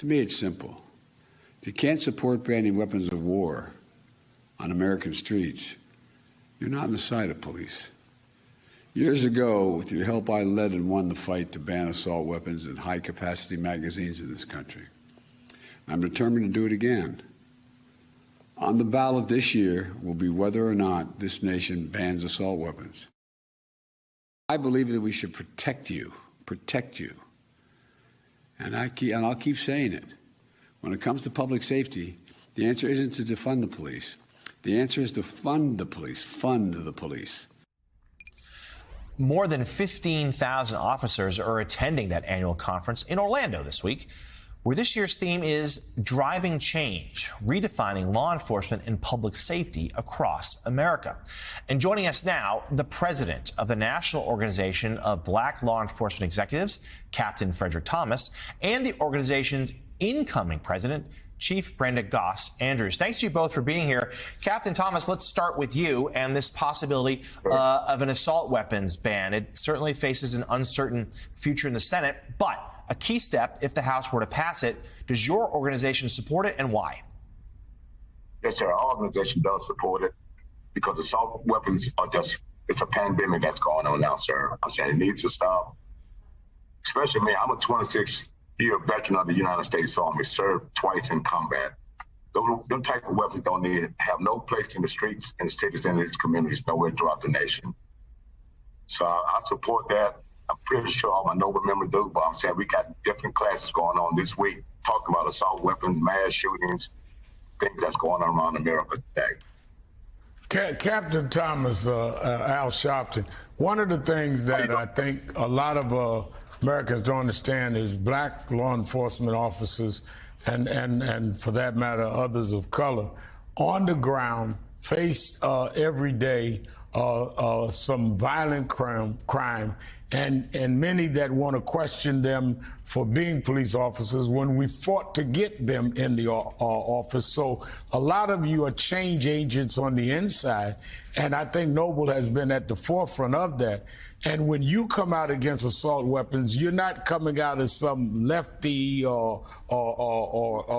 To me, it's simple. If you can't support banning weapons of war on American streets, you're not on the side of police. Years ago, with your help, I led and won the fight to ban assault weapons and high-capacity magazines in this country. I'm determined to do it again. On the ballot this year will be whether or not this nation bans assault weapons. I believe that we should protect you. And I'll keep saying it. When it comes to public safety, the answer isn't to defund the police. The answer is to fund the police. More than 15,000 officers are attending that annual conference in Orlando this week, where this year's theme is driving change, redefining law enforcement and public safety across America. And joining us now, the president of the National Organization of Black Law Enforcement Executives, Captain Frederick Thomas, and the organization's incoming president, Chief Brenda Goss Andrews. Thanks to you both for being here. Captain Thomas, let's start with you and this possibility of an assault weapons ban. It certainly faces an uncertain future in the Senate, but a key step if the House were to pass it. Does your organization support it, and why? Yes, sir. Our organization does support it because assault weapons are it's a pandemic that's going on now, sir. I'm saying it needs to stop. Especially me, I'm a 26-year veteran of the United States Army, served twice in combat. Those type of weapons don't have no place in the streets, in the cities, and in these communities, nowhere throughout the nation. So I support that. I'm pretty sure all my noble members do, but I'm saying we got different classes going on this week, talking about assault weapons, mass shootings, things that's going on around America today. Captain Thomas, Al Sharpton, one of the things that I think a lot of Americans don't understand is black law enforcement officers and for that matter, others of color, on the ground, face every day some violent crime, and many that want to question them for being police officers when we fought to get them in the office. So a lot of you are change agents on the inside, and I think Noble has been at the forefront of that. And when you come out against assault weapons, you're not coming out as some lefty or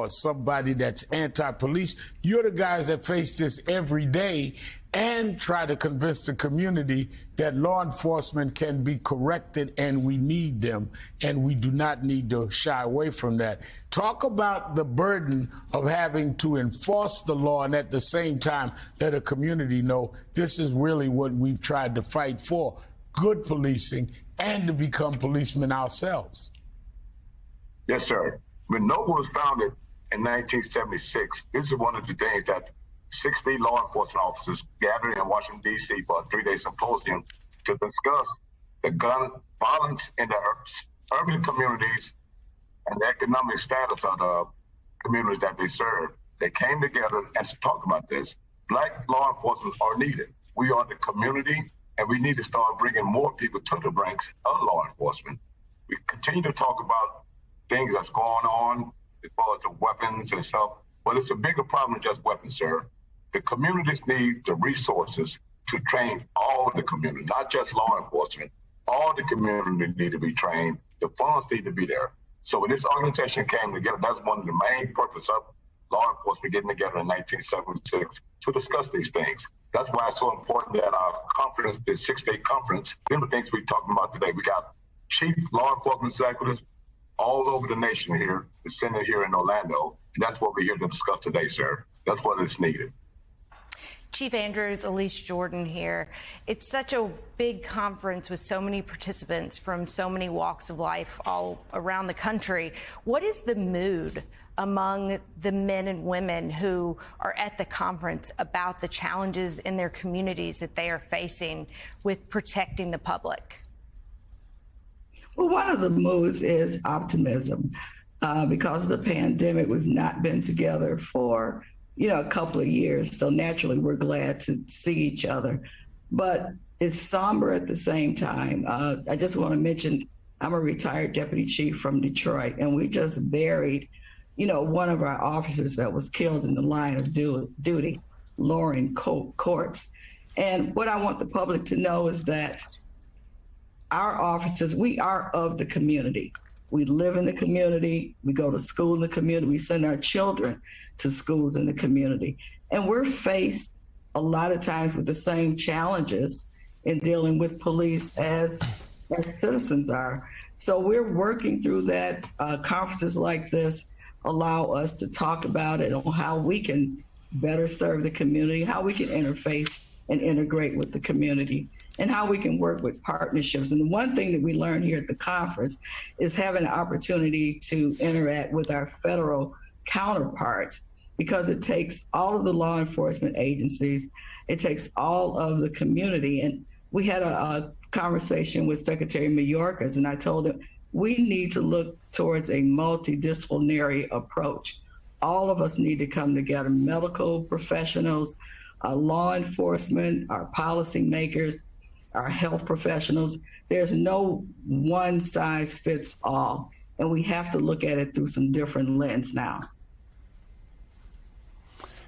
somebody that's anti-police. You're the guys that face this every day and try to convince the community that law enforcement can be corrected and we need them, and we do not need to shy away from that. Talk about the burden of having to enforce the law and at the same time let a community know this is really what we've tried to fight for, good policing and to become policemen ourselves. Yes, sir. When Noble was founded in 1976, this is one of the things that 60 law enforcement officers gathered in Washington, D.C. for a 3-day symposium to discuss the gun violence in the urban communities and the economic status of the communities that they serve. They came together and talked about this. Black law enforcement are needed. We are the community, and we need to start bringing more people to the ranks of law enforcement. We continue to talk about things that's going on as far as the weapons and stuff, but it's a bigger problem than just weapons, sir. The communities need the resources to train all the community, not just law enforcement. All the community need to be trained. The funds need to be there. So when this organization came together, that's one of the main purpose of law enforcement getting together in 1976 to discuss these things. That's why it's so important that our conference, the 6-day conference, them the things we're talking about today. We got chief law enforcement executives all over the nation here, the center here in Orlando, and that's what we're here to discuss today, sir. That's what is needed. Chief Andrews, Elise Jordan here. It's such a big conference with so many participants from so many walks of life all around the country. What is the mood among the men and women who are at the conference about the challenges in their communities that they are facing with protecting the public? Well, one of the moods is optimism. Because of the pandemic, we've not been together for a couple of years. So naturally, we're glad to see each other. But it's somber at the same time. I just want to mention, I'm a retired deputy chief from Detroit, and we just buried, one of our officers that was killed in the line of duty, Lauren Courts. And what I want the public to know is that our officers, we are of the community. We live in the community. We go to school in the community. We send our children to schools in the community. And we're faced a lot of times with the same challenges in dealing with police as citizens are. So we're working through that. Conferences like this allow us to talk about it on how we can better serve the community, how we can interface and integrate with the community, and how we can work with partnerships. And the one thing that we learned here at the conference is having an opportunity to interact with our federal counterparts, because it takes all of the law enforcement agencies, it takes all of the community. And we had a conversation with Secretary Mayorkas, and I told him we need to look towards a multidisciplinary approach. All of us need to come together, medical professionals, law enforcement, our policymakers, our health professionals. There's no one size fits all, and we have to look at it through some different lens now.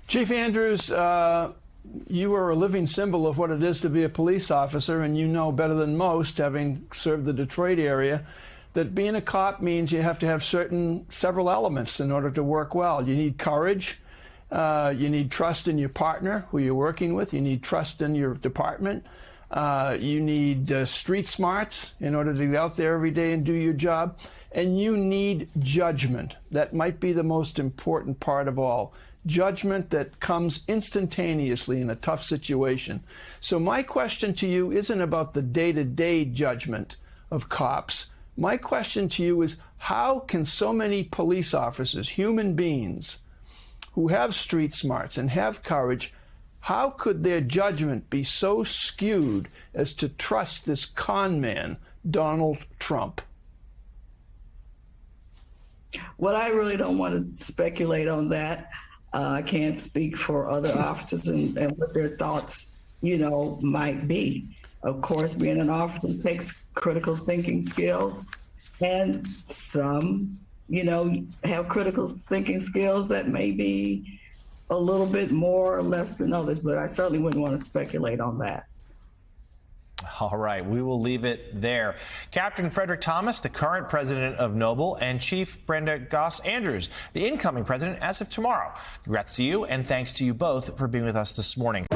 Chief Andrews, you are a living symbol of what it is to be a police officer, and you know better than most, having served the Detroit area, that being a cop means you have to have several elements in order to work well. You need courage, you need trust in your partner who you're working with, you need trust in your department, you need street smarts in order to get out there every day and do your job, and you need judgment. That might be the most important part of all. Judgment that comes instantaneously in a tough situation. So my question to you isn't about the day-to-day judgment of cops. My question to you is, how can so many police officers, human beings, who have street smarts and have courage, how could their judgment be so skewed as to trust this con man, Donald Trump? Well, I really don't want to speculate on that. I can't speak for other officers and what their thoughts, might be. Of course, being an officer takes critical thinking skills, and some, have critical thinking skills that may be a little bit more or less than others, but I certainly wouldn't want to speculate on that. All right, we will leave it there. Captain Frederick Thomas, the current president of Noble, and Chief Brenda Goss Andrews, the incoming president as of tomorrow. Congrats to you, and thanks to you both for being with us this morning.